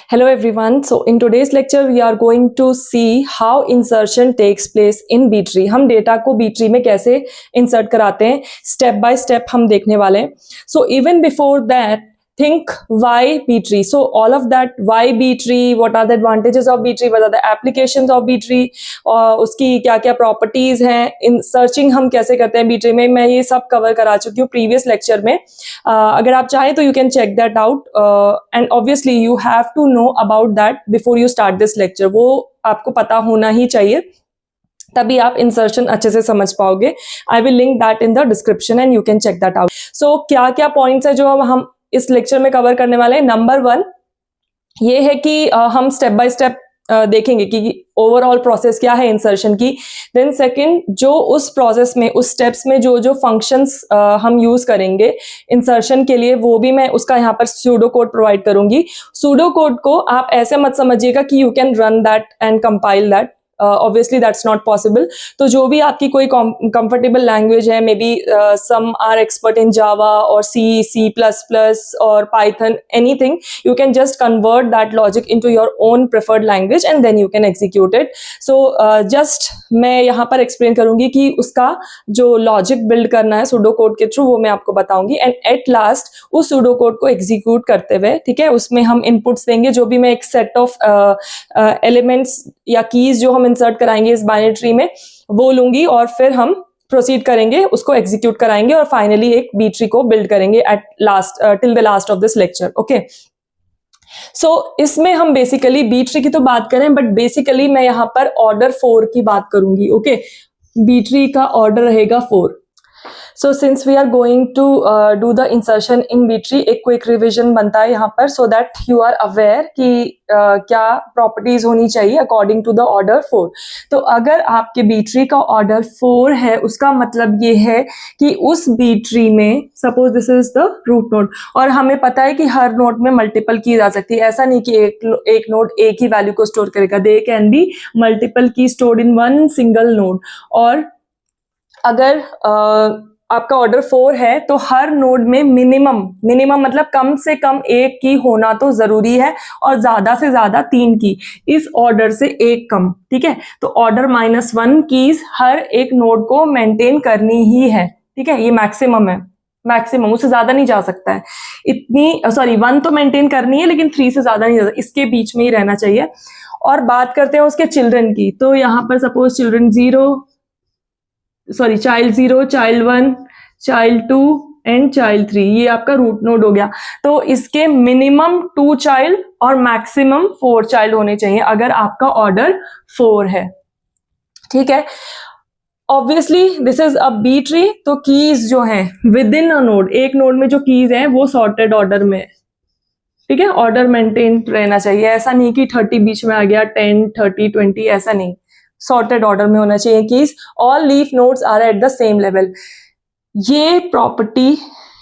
Hello everyone. So in today's lecture we are going to see how insertion takes place in B-tree. हम data को B-tree में कैसे insert कराते हैं step by step हम देखने वाले हैं. So even before that think why B-tree. So all of that, why B-tree, what are the advantages of B-tree, what are the applications of B-tree, और उसकी क्या क्या प्रॉपर्टीज हैं, इन सर्चिंग हम कैसे करते हैं B-tree में, मैं ये सब कवर करा चुकी हूँ प्रीवियस लेक्चर में. अगर आप चाहें तो you can check that out and obviously you have to know about that before you start this lecture. वो आपको पता होना ही चाहिए, तभी आप इंसर्शन अच्छे से समझ पाओगे. I will link that in the description and you can check that out. So क्या क्या पॉइंट्स है जो हम इस लेक्चर में कवर करने वाले हैं. नंबर 1 ये है कि हम स्टेप बाय स्टेप देखेंगे कि ओवरऑल प्रोसेस क्या है इंसर्शन की. देन सेकंड, जो उस प्रोसेस में उस स्टेप्स में जो जो फंक्शंस हम यूज करेंगे इंसर्शन के लिए, वो भी मैं उसका यहाँ पर सूडो कोड प्रोवाइड करूंगी. सूडो कोड को आप ऐसे मत समझिएगा कि you can run that and compile that. Obviously that's not possible. तो जो भी आपकी कोई कंफर्टेबल लैंग्वेज है, maybe some are expert in Java और C++ और Python, anything, you can just convert that logic into your own preferred language and then you can execute it. So just मैं यहाँ पर explain करूंगी कि उसका जो लॉजिक बिल्ड करना है सूडो कोड के थ्रू, वो मैं आपको बताऊंगी. एंड एट लास्ट उस सूडो कोड को एग्जीक्यूट करते हुए, ठीक है, उसमें हम इनपुट्स देंगे, जो भी मैं एक सेट ऑफ एलिमेंट्स या कीज जो हम इंसर्ट कराएंगे इस बाइनरी ट्री में, वो लूंगी और फिर हम प्रोसीड करेंगे, उसको एग्जीक्यूट कराएंगे और फाइनली एक बी ट्री को बिल्ड करेंगे at last till the last of this lecture. Okay, so इसमें हम बेसिकली बी ट्री की तो बात करें, बट बेसिकली मैं यहाँ पर ऑर्डर 4 की बात करूंगी. ओके, बी ट्री का ऑर्डर रहेगा 4. So since we are going to do the insertion in B-tree, एक क्विक रिविजन बनता है यहाँ पर, so that you are aware कि क्या प्रॉपर्टीज होनी चाहिए अकॉर्डिंग टू द ऑर्डर 4. तो अगर आपके B-tree का ऑर्डर 4 है, उसका मतलब ये है कि उस B-tree में suppose this is the root node, और हमें पता है कि हर नोड में मल्टीपल कीज आ सकती है. ऐसा नहीं कि एक नोड एक ही वैल्यू को स्टोर करेगा. दे कैन बी मल्टीपल की stored in one single node. और अगर आपका ऑर्डर 4 है तो हर नोड में मिनिमम मतलब कम से कम एक की होना तो जरूरी है, और ज्यादा से ज्यादा 3 की, इस ऑर्डर से एक कम. ठीक है, तो ऑर्डर -1 कीज हर एक नोड को मेंटेन करनी ही है. ठीक है, ये मैक्सिमम है, मैक्सिमम, उससे ज्यादा नहीं जा सकता है. इतनी 1 तो मेंटेन करनी है, लेकिन 3 से ज्यादा नहीं जा सकता, इसके बीच में ही रहना चाहिए. और बात करते हैं उसके चिल्ड्रन की, तो यहाँ पर suppose children child 0, child 1, child 2 and child 3, ये आपका रूट नोड हो गया. तो इसके मिनिमम 2 चाइल्ड और मैक्सिमम 4 चाइल्ड होने चाहिए अगर आपका ऑर्डर 4 है. ठीक है, obviously this is a B tree, तो कीज जो है विद इन अ नोड, एक नोड में जो कीज है वो सॉर्टेड ऑर्डर में. ठीक है, ऑर्डर मेंटेन रहना चाहिए. ऐसा नहीं कि 30 बीच में आ गया, 10, 30, 20, ऐसा नहीं. सॉर्टेड ऑर्डर में होना चाहिए keys. All leaf nodes are at the same level. ये प्रॉपर्टी,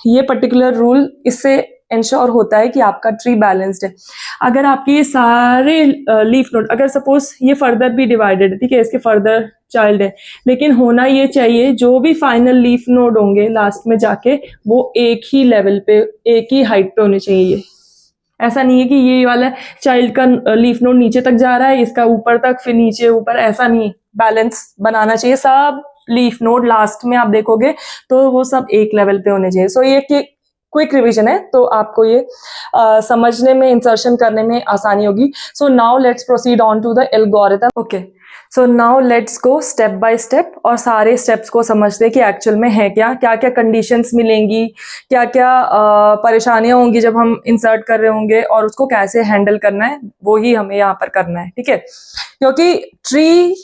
ये पर्टिकुलर रूल इससे इंश्योर होता है कि आपका ट्री बैलेंस्ड है. अगर आपके ये सारे लीफ नोड, अगर सपोज ये फर्दर भी डिवाइडेड है, ठीक है, इसके फर्दर चाइल्ड है, लेकिन होना ये चाहिए जो भी फाइनल लीफ नोड होंगे लास्ट में जाके, वो एक ही लेवल पे, एक ही हाइट पे होने चाहिए. ऐसा नहीं है कि ये वाला चाइल्ड का लीफ नोड नीचे तक जा रहा है, इसका ऊपर तक, फिर नीचे ऊपर, ऐसा नहीं. बैलेंस बनाना चाहिए. सब लीफ नोड लास्ट में आप देखोगे तो वो सब एक लेवल पे होने चाहिए. सो ये क्विक रिवीजन है, तो आपको ये समझने में, इंसर्शन करने में आसानी होगी. So now let's proceed on to the algorithm. Okay, so now let's go step by step और सारे स्टेप्स को समझते हैं कि एक्चुअल में है क्या, क्या क्या कंडीशंस मिलेंगी, क्या क्या परेशानियां होंगी जब हम इंसर्ट कर रहे होंगे, और उसको कैसे हैंडल करना है, वो ही हमें यहाँ पर करना है. ठीक है, क्योंकि ट्री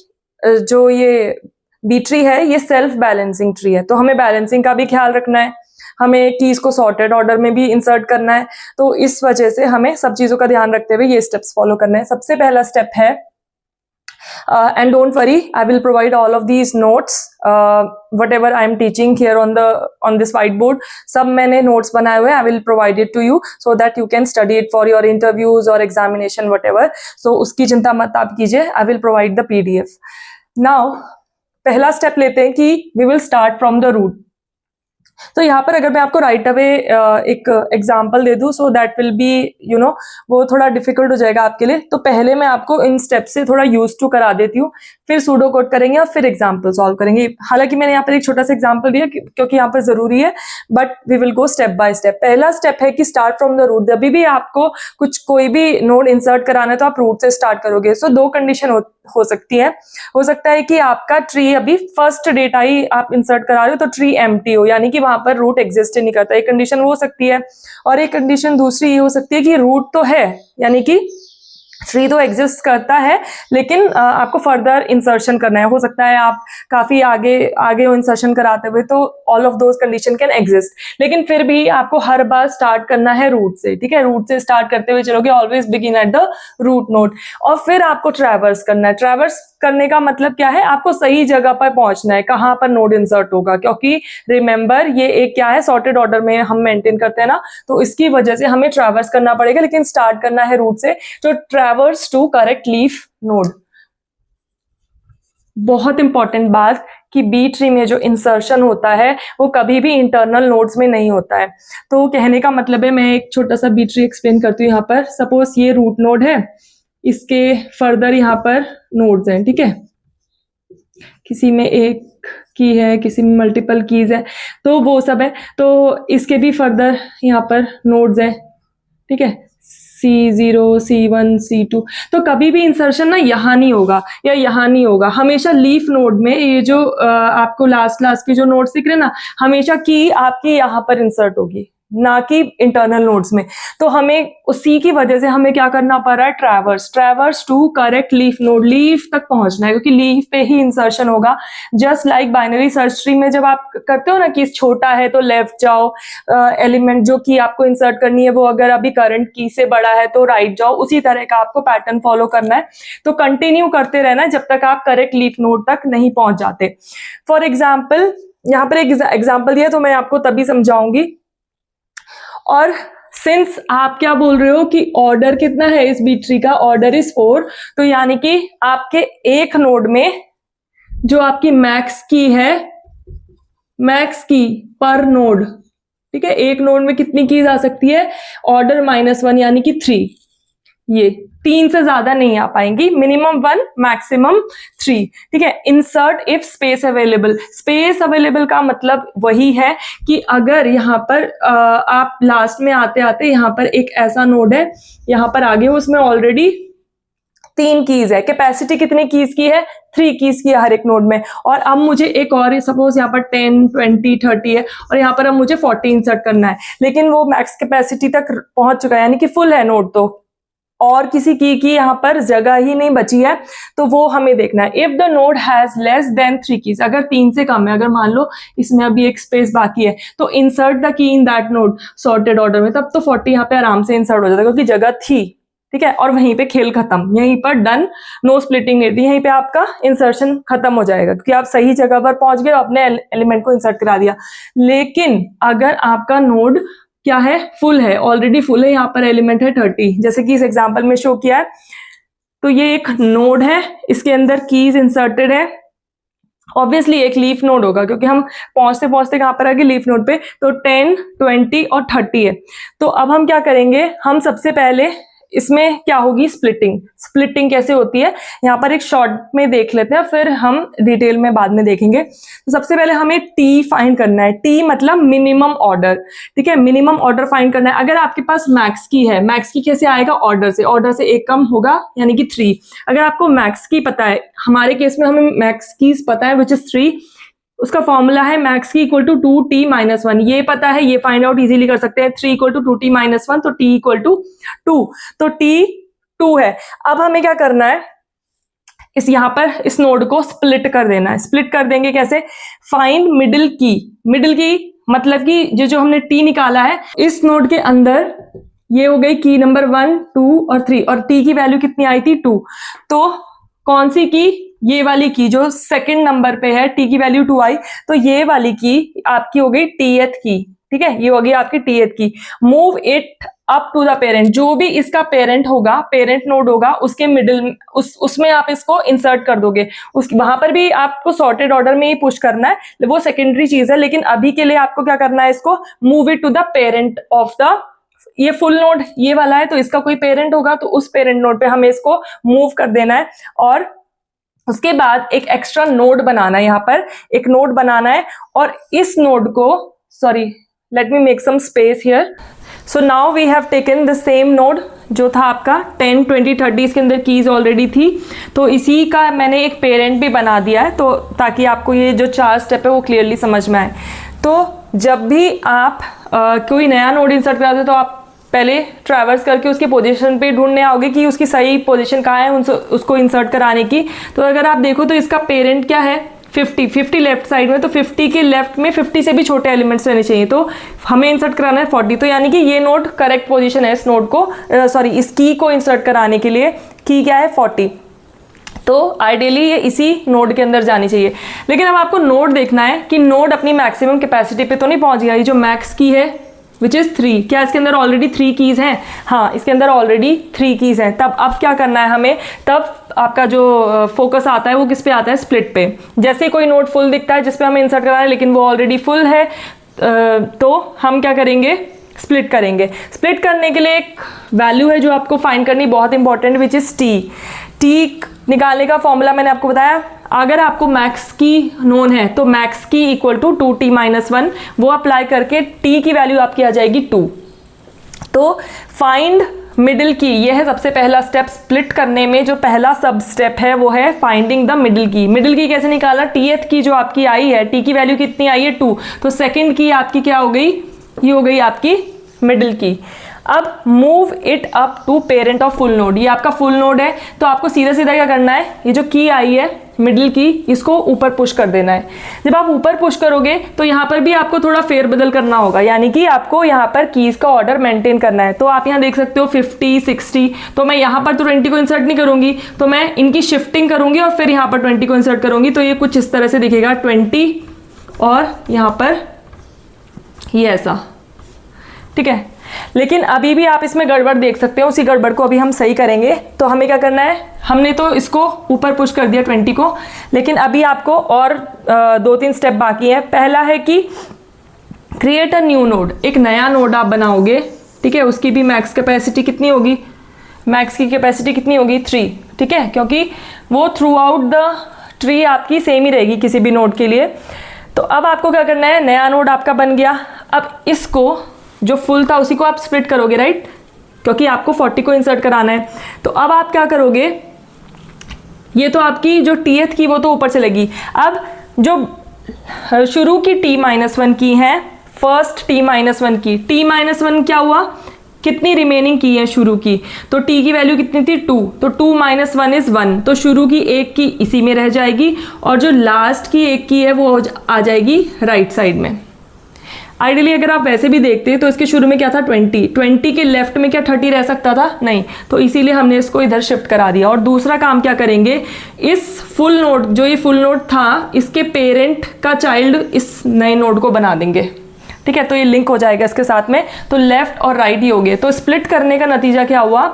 जो ये बी ट्री है, ये सेल्फ बैलेंसिंग ट्री है, तो हमें बैलेंसिंग का भी ख्याल रखना है, हमें कीज को सॉर्टेड ऑर्डर में भी इंसर्ट करना है. तो इस वजह से हमें सब चीजों का ध्यान रखते हुए ये स्टेप्स फॉलो करना है. सबसे पहला स्टेप है, and don't worry, I will provide all of these notes, whatever I am teaching here on this whiteboard, सब मैंने notes बनाए हुए हैं. I will provide it to you so that you can study it for your interviews or examination, whatever. So उसकी चिंता मत आप कीजिए, I will provide the PDF. Now पहला स्टेप लेते हैं कि we will start from the root. तो यहाँ पर अगर मैं आपको राइट अवे एक एग्जांपल दे दूं, सो दैट विल बी वो थोड़ा डिफिकल्ट हो जाएगा आपके लिए। तो पहले मैं आपको इन स्टेप से थोड़ा यूज टू करा देती हूँ, फिर सूडो कोड करेंगे और फिर एग्जाम्पल सॉल्व करेंगे। हालांकि मैंने यहाँ पर एक छोटा सा एग्जाम्पल दिया क्योंकि यहाँ पर जरूरी है, but we will go step by step. पहला स्टेप है कि स्टार्ट फ्रॉम द रूट। जब भी आपको कोई भी नोड इंसर्ट कराना है तो आप रूट से स्टार्ट करोगे। सो दो कंडीशन हो सकती है। हो सकता है कि आपका ट्री अभी फर्स्ट डेटा ही आप इंसर्ट करा रहे हो तो ट्री एम्प्टी हो, यानी कि वहां पर रूट एग्जिस्ट नहीं करता। एक कंडीशन वो हो सकती है। और एक कंडीशन दूसरी ये हो सकती है कि रूट तो है, यानी कि ट्री तो एग्जिस्ट करता है, लेकिन आपको फर्दर इंसर्शन करना है। हो सकता है आप काफी आगे हो इंसर्शन कराते हुए, तो all of those condition can exist, लेकिन फिर भी आपको हर बार स्टार्ट करना है रूट से। ठीक है, रूट से स्टार्ट करते हुए चलोगे, always begin at the root node, और फिर आपको ट्रैवर्स करना है। ट्रैवर्स करने का मतलब क्या है, आपको सही जगह पर पहुंचना है, कहां पर नोड इंसर्ट होगा, क्योंकि रिमेंबर ये एक क्या है, सॉर्टेड ऑर्डर में हम मेंटेन करते हैं ना, तो इसकी वजह से हमें ट्रैवर्स करना पड़ेगा, लेकिन स्टार्ट करना है रूट से। तो traverse to correct leaf node. बहुत इंपॉर्टेंट बात कि बी ट्री में जो इंसर्शन होता है वो कभी भी इंटरनल नोड्स में नहीं होता है। तो कहने का मतलब है, मैं एक छोटा सा बी ट्री एक्सप्लेन करती हूँ। यहाँ पर सपोज ये रूट नोड है, इसके फर्दर यहाँ पर नोड्स हैं। ठीक है, किसी में एक की है, किसी में मल्टीपल कीज है, तो वो सब है। तो इसके भी फर्दर यहाँ पर नोड्स है। ठीक है, C0, C1, C2। तो कभी भी इंसर्शन ना यहाँ नहीं होगा या यहाँ नहीं होगा, हमेशा लीफ नोड में। ये जो आपको लास्ट के जो नोड्स दिख रहे हैं ना, हमेशा की आपकी यहाँ पर इंसर्ट होगी, ना कि इंटरनल नोड्स में। तो हमें उसी की वजह से हमें क्या करना पड़ रहा है, traverse to correct leaf node. Leaf तक पहुंचना है, क्योंकि लीफ पे ही इंसर्शन होगा। Just like binary search tree में जब आप करते हो ना कि छोटा है तो लेफ्ट जाओ, एलिमेंट जो की आपको इंसर्ट करनी है वो अगर अभी करंट की से बड़ा है तो राइट जाओ, उसी तरह का आपको पैटर्न फॉलो करना है। तो कंटिन्यू करते रहना जब तक आप करेक्ट लीफ नोड तक नहीं पहुंच जाते। फॉर एग्जाम्पल, यहाँ पर एक एग्जाम्पल दिया तो मैं आपको तभी समझाऊंगी। और सिंस आप क्या बोल रहे हो कि ऑर्डर कितना है इस बी ट्री का, ऑर्डर इज 4, तो यानी कि आपके एक नोड में जो आपकी मैक्स की है, मैक्स की पर नोड, ठीक है, एक नोड में कितनी कीज आ सकती है, ऑर्डर -1 यानी कि 3। ये 3 से ज्यादा नहीं आ पाएंगी, मिनिमम 1 मैक्सिमम 3। ठीक है, insert if space available. Space available का मतलब वही है कि अगर यहाँ पर आप लास्ट में आते आते यहाँ पर एक ऐसा नोड है, यहाँ पर आगे हो, उसमें ऑलरेडी 3 कीज है। कैपेसिटी कितने कीज की है, 3 कीज की है हर एक नोड में। और अब मुझे एक और, सपोज यहाँ पर 10, 20, 30 है, और यहाँ पर अब मुझे 40 इंसर्ट करना है, लेकिन वो मैक्स कैपेसिटी तक पहुंच चुका है, यानी कि फुल है नोड, तो और किसी की यहाँ पर जगह ही नहीं बची है। तो वो हमें देखना है। If the node has less than 3 keys, अगर 3 से कम है, अगर मान लो इसमें अभी एक स्पेस बाकी है, तो insert the key in that node sorted order में, तब तो 40 यहाँ पे आराम से इंसर्ट हो जाता है, क्योंकि जगह थी। ठीक है, और वहीं पे खेल खत्म, यहीं पर डन, नो स्प्लिटिंग नहीं थी, यहीं पे आपका इंसर्शन खत्म हो जाएगा, क्योंकि आप सही जगह पर पहुंच गए, अपने एलिमेंट को इंसर्ट करा दिया। लेकिन अगर आपका नोड क्या है, फुल है, ऑलरेडी फुल है, यहाँ पर एलिमेंट है 30, जैसे कि इस एग्जांपल में शो किया है, तो ये एक नोड है, इसके अंदर कीज इंसर्टेड है, ऑब्वियसली एक लीफ नोड होगा, क्योंकि हम पहुंचते पहुंचते कहां पर आ गए, लीफ नोड पे। तो 10, 20 और 30 है। तो अब हम क्या करेंगे, हम सबसे पहले इसमें क्या होगी, स्प्लिटिंग। स्प्लिटिंग कैसे होती है, यहाँ पर एक शॉर्ट में देख लेते हैं, फिर हम डिटेल में बाद में देखेंगे। तो सबसे पहले हमें टी फाइंड करना है। टी मतलब मिनिमम ऑर्डर। ठीक है, मिनिमम ऑर्डर फाइंड करना है। अगर आपके पास मैक्स की है, मैक्स की कैसे आएगा, ऑर्डर से एक कम होगा, यानी कि 3। अगर आपको मैक्स की पता है, हमारे केस में हमें मैक्स की पता है, विच इज 3, उसका फॉर्मूला है मैक्स की इक्वल टू 2t-1। ये पता है, ये फाइंड आउट इजीली कर सकते हैं। 3 इक्वल टू 2t-1, तो t इक्वल टू 2, तो t 2 है। अब हमें क्या करना है, इस यहाँ पर इस नोड को स्प्लिट कर देना है। स्प्लिट कर देंगे कैसे, फाइंड मिडिल की। मिडिल की मतलब कि जो हमने t निकाला है, इस नोड के अंदर ये हो गई की नंबर 1, 2 और 3, और t की वैल्यू कितनी आई थी, 2। तो कौन सी की, ये वाली की जो सेकंड नंबर पे है, t की वैल्यू 2 आई, तो ये वाली की आपकी हो गई टीएथ की। ठीक है, ये होगी आपकी टीएथ की। Move it up to the parent, जो भी इसका पेरेंट होगा, पेरेंट नोड होगा, उसके मिडिल उसमें आप इसको इंसर्ट कर दोगे। वहां पर भी आपको सॉर्टेड ऑर्डर में ही पुश करना है, वो सेकेंडरी चीज है, लेकिन अभी के लिए आपको क्या करना है, इसको move it to the parent of the, ये फुल नोड ये वाला है तो इसका कोई पेरेंट होगा तो उस पेरेंट नोड पे हमें इसको मूव कर देना है। और उसके बाद एक एक्स्ट्रा नोड बनाना है, यहाँ पर एक नोड बनाना है, और इस नोड को, sorry let me make some space here. So now we have taken the same node जो था आपका 10, 20, 30, इसके अंदर कीज ऑलरेडी थी, तो इसी का मैंने एक पेरेंट भी बना दिया है, तो ताकि आपको ये जो 4 स्टेप है वो क्लियरली समझ में आए। तो जब भी आप कोई नया नोड इंसर्ट कराते हो तो आप पहले ट्रैवर्स करके उसकी पोजीशन पे ढूंढने आओगे कि उसकी सही पोजीशन कहाँ है उसको इंसर्ट कराने की। तो अगर आप देखो तो इसका पेरेंट क्या है 50 लेफ्ट साइड में, तो 50 के लेफ्ट में 50 से भी छोटे एलिमेंट्स रहने चाहिए, तो हमें इंसर्ट कराना है 40। तो यानी कि ये नोड करेक्ट पोजीशन है इस नोड को, सॉरी इस की को इंसर्ट कराने के लिए। की क्या है 40, तो आइडियली ये इसी नोड के अंदर जानी चाहिए। लेकिन अब आपको नोड देखना है कि नोड अपनी मैक्सिमम कैपेसिटी पे तो नहीं पहुंच गया। ये जो मैक्स की है विच इज 3, क्या इसके अंदर ऑलरेडी 3 कीज हैं? हाँ, इसके अंदर ऑलरेडी 3 कीज हैं। तब अब क्या करना है हमें, तब आपका जो फोकस आता है वो किस पे आता है, स्प्लिट पे। जैसे कोई नोड फुल दिखता है जिसपे हमें इंसर्ट करना है लेकिन वो ऑलरेडी फुल है, तो हम क्या करेंगे, स्प्लिट करेंगे। स्प्लिट करने के लिए एक वैल्यू है जो आपको फाइंड करनी बहुत important, which is T. T निकालने का फॉर्मूला मैंने आपको बताया, अगर आपको मैक्स की नोन है तो मैक्स की इक्वल टू 2t-1, वो अप्लाई करके टी की वैल्यू आपकी आ जाएगी 2। तो फाइंड मिडिल की, यह है सबसे पहला स्टेप। स्प्लिट करने में जो पहला सब स्टेप है वो है फाइंडिंग द मिडिल की। मिडिल की कैसे निकाला, टीएथ की जो आपकी आई है, टी की वैल्यू कितनी आई है 2, तो सेकेंड की आपकी क्या हो गई, ये हो गई आपकी मिडिल की। अब move it up to parent of full node, ये आपका फुल नोड है, तो आपको सीधा सीधा क्या करना है, ये जो की आई है मिडिल की, इसको ऊपर पुश कर देना है। जब आप ऊपर पुश करोगे तो यहाँ पर भी आपको थोड़ा फेरबदल करना होगा, यानी कि आपको यहाँ पर कीज का ऑर्डर मेंटेन करना है। तो आप यहाँ देख सकते हो 50, 60, तो मैं यहाँ पर तो 20 को इंसर्ट नहीं करूंगी, तो मैं इनकी शिफ्टिंग करूंगी और फिर यहाँ पर 20 को इंसर्ट करूंगी, तो ये कुछ इस तरह से दिखेगा 20 और यहाँ पर ये ऐसा, ठीक है। लेकिन अभी भी आप इसमें गड़बड़ देख सकते हो, उसी गड़बड़ को अभी हम सही करेंगे। तो हमें क्या करना है, हमने तो इसको ऊपर पुश कर दिया 20 को, लेकिन अभी आपको और 2-3 स्टेप बाकी है। पहला है कि क्रिएट अ न्यू नोड, एक नया नोड आप बनाओगे, ठीक है। उसकी भी मैक्स कैपेसिटी कितनी होगी, मैक्स की कैपेसिटी कितनी होगी 3, ठीक है, क्योंकि वो थ्रू आउट द ट्री आपकी सेम ही रहेगी किसी भी नोड के लिए। तो अब आपको क्या करना है, नया नोड आपका बन गया। अब इसको जो फुल था उसी को आप स्प्लिट करोगे, राइट, क्योंकि आपको 40 को इंसर्ट कराना है। तो अब आप क्या करोगे, ये तो आपकी जो टीएथ की वो तो ऊपर चलेगी। अब जो शुरू की t-1 की है, फर्स्ट t-1 की, t-1 क्या हुआ, कितनी रिमेनिंग की है शुरू की, तो t की वैल्यू कितनी थी 2, तो 2-1 इज 1, तो शुरू की एक की इसी में रह जाएगी और जो लास्ट की एक की है वो आ जाएगी राइट साइड में। आइडियली अगर आप वैसे भी देखते हैं तो इसके शुरू में क्या था 20 के लेफ्ट में क्या 30 रह सकता था, नहीं, तो इसीलिए हमने इसको इधर शिफ्ट करा दिया। और दूसरा काम क्या करेंगे, इस फुल नोड, जो ये फुल नोड था, इसके पेरेंट का चाइल्ड इस नए नोड को बना देंगे, ठीक है, तो ये लिंक हो जाएगा इसके साथ में। तो लेफ्ट और राइट ही हो गए। तो स्प्लिट करने का नतीजा क्या हुआ,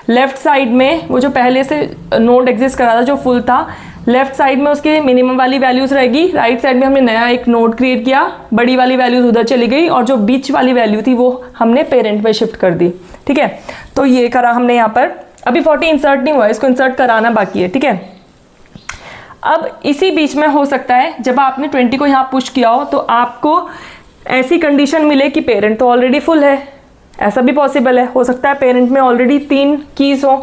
लेफ्ट साइड में वो जो पहले से नोड एग्जिस्ट कर रहा था जो फुल था, लेफ्ट साइड में उसके मिनिमम वाली वैल्यूज रहेगी, राइट साइड में हमने नया एक नोड क्रिएट किया, बड़ी वाली वैल्यूज उधर चली गई और जो बीच वाली वैल्यू थी वो हमने पेरेंट में शिफ्ट कर दी, ठीक है। तो ये करा हमने यहाँ पर। अभी 40 इंसर्ट नहीं हुआ, इसको इंसर्ट कराना बाकी है, ठीक है। अब इसी बीच में हो सकता है जब आपने 20 को यहाँ पुश किया हो तो आपको ऐसी कंडीशन मिले कि पेरेंट तो ऑलरेडी फुल है, ऐसा भी पॉसिबल है, हो सकता है पेरेंट में ऑलरेडी 3 कीज हो,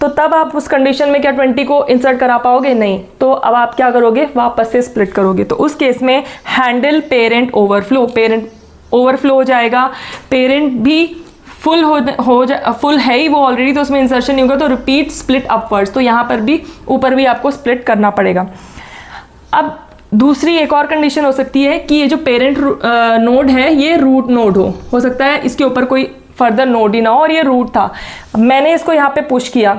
तो तब आप उस कंडीशन में क्या 20 को इंसर्ट करा पाओगे, नहीं। तो अब आप क्या करोगे, वापस से स्प्लिट करोगे। तो उस केस में handle parent overflow, parent overflow हो जाएगा, पेरेंट भी फुल फुल है ही वो ऑलरेडी, तो उसमें इंसर्शन नहीं होगा, तो रिपीट स्प्लिट अपवर्ड्स, तो यहाँ पर भी ऊपर भी आपको स्प्लिट करना पड़ेगा। अब दूसरी एक और कंडीशन हो सकती है कि ये जो पेरेंट नोड है ये रूट नोड हो सकता है इसके ऊपर कोई फर्दर नोड ही ना हो और ये रूट था, मैंने इसको यहाँ पे पुश किया,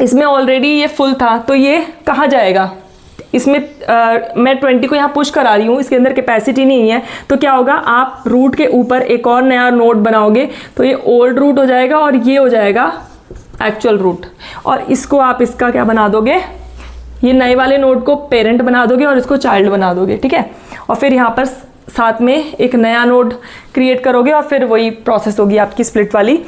इसमें ऑलरेडी ये फुल था, तो ये कहाँ जाएगा, इसमें मैं 20 को यहाँ पुश करा रही हूँ, इसके अंदर कैपेसिटी नहीं है, तो क्या होगा, आप रूट के ऊपर एक और नया नोड बनाओगे तो ये ओल्ड रूट हो जाएगा और ये हो जाएगा एक्चुअल रूट, और इसको आप इसका क्या बना दोगे, ये नए वाले नोड को पेरेंट बना दोगे और इसको चाइल्ड बना दोगे, ठीक है। और फिर यहाँ पर साथ में एक नया नोड क्रिएट करोगे और फिर वही प्रोसेस होगी आपकी स्प्लिट वाली।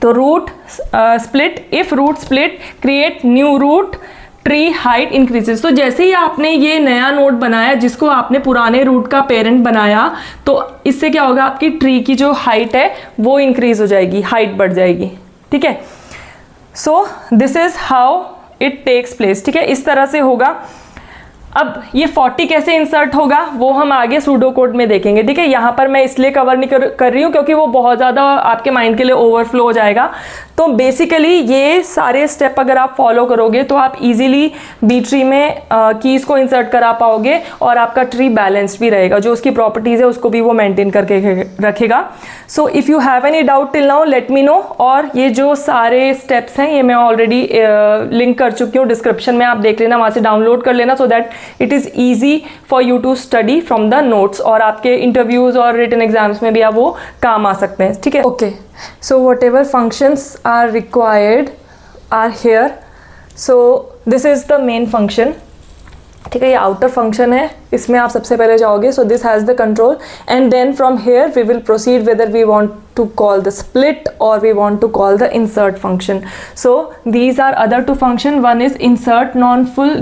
तो root split, if root split create new root, tree height increases. तो जैसे ही आपने ये नया नोड बनाया जिसको आपने पुराने रूट का पेरेंट बनाया, तो इससे क्या होगा, आपकी ट्री की जो हाइट है वो इंक्रीज हो जाएगी, हाइट बढ़ जाएगी, ठीक है। So this is how it takes place, ठीक है, इस तरह से होगा। अब ये 40 कैसे इंसर्ट होगा वो हम आगे सूडो कोड में देखेंगे, ठीक है। यहाँ पर मैं इसलिए कवर नहीं कर रही हूँ क्योंकि वो बहुत ज़्यादा आपके माइंड के लिए ओवरफ्लो हो जाएगा। तो बेसिकली ये सारे स्टेप अगर आप फॉलो करोगे तो आप इजीली बी ट्री में कीज़ को इंसर्ट करा पाओगे और आपका ट्री बैलेंस्ड भी रहेगा, जो उसकी प्रॉपर्टीज़ है उसको भी वो मेंटेन करके रखेगा। So if you have any doubt till now let me know. और ये जो सारे स्टेप्स हैं ये मैं ऑलरेडी लिंक कर चुकी हूँ डिस्क्रिप्शन में, आप देख लेना, वहाँ से डाउनलोड कर लेना, so that it is easy for you to study from the notes, और आपके इंटरव्यूज़ और रिटन एग्जाम्स में भी आप वो काम आ सकते हैं, ठीक है। Okay, so whatever functions are required are here. So this is the main function, ठीक है। ये आउटर फंक्शन है, इसमें आप सबसे पहले जाओगे, so this has the control and then from here we will proceed whether we want to call the split or we want to call the insert function. So these are other two function, one is insert non-full,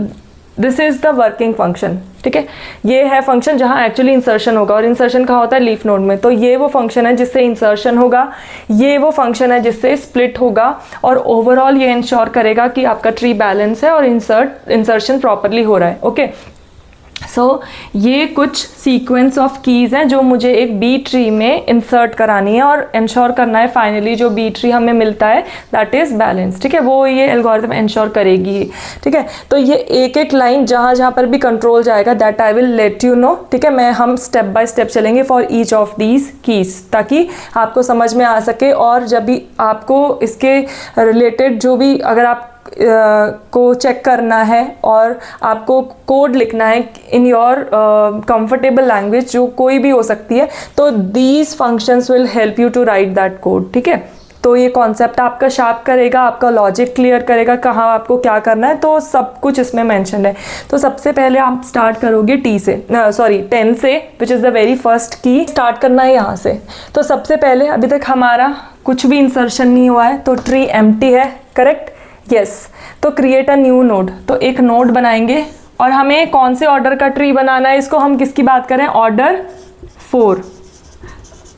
this is the working function, ठीक है। ये है function जहाँ actually insertion होगा, और insertion कहाँ होता है, लीफ नोड में। तो ये वो फंक्शन है जिससे इंसर्शन होगा, ये वो फंक्शन है जिससे स्प्लिट होगा, और ओवरऑल ये इंश्योर करेगा कि आपका ट्री बैलेंस है और इंसर्शन प्रॉपरली हो रहा है, ओके। सो ये कुछ सीक्वेंस ऑफ कीज़ हैं जो मुझे एक बी ट्री में इंसर्ट करानी है और इंश्योर करना है फाइनली जो बी ट्री हमें मिलता है दैट इज़ बैलेंस, ठीक है। वो ये एल्गोरिथम इंश्योर करेगी, ठीक है। तो ये एक एक लाइन जहाँ जहाँ पर भी कंट्रोल जाएगा that I will let you know, ठीक है। हम स्टेप बाय स्टेप चलेंगे for each of these keys, ताकि आपको समझ में आ सके, और जब भी आपको इसके रिलेटेड जो भी अगर आप को चेक करना है और आपको कोड लिखना है इन योर कंफर्टेबल लैंग्वेज, जो कोई भी हो सकती है, तो these functions will help you to write that code, ठीक है। तो ये कॉन्सेप्ट आपका शार्प करेगा, आपका लॉजिक क्लियर करेगा, कहाँ आपको क्या करना है, तो सब कुछ इसमें मेंशन है। तो सबसे पहले आप स्टार्ट करोगे 10 से, which is the very first की, स्टार्ट करना है यहाँ से। तो सबसे पहले अभी तक हमारा कुछ भी इंसर्शन नहीं हुआ है, तो ट्री एम्प्टी है, करेक्ट, यस। तो क्रिएट अ न्यू नोड, तो एक नोड बनाएंगे, और हमें कौन से ऑर्डर का ट्री बनाना है, इसको हम किसकी बात करें, ऑर्डर 4।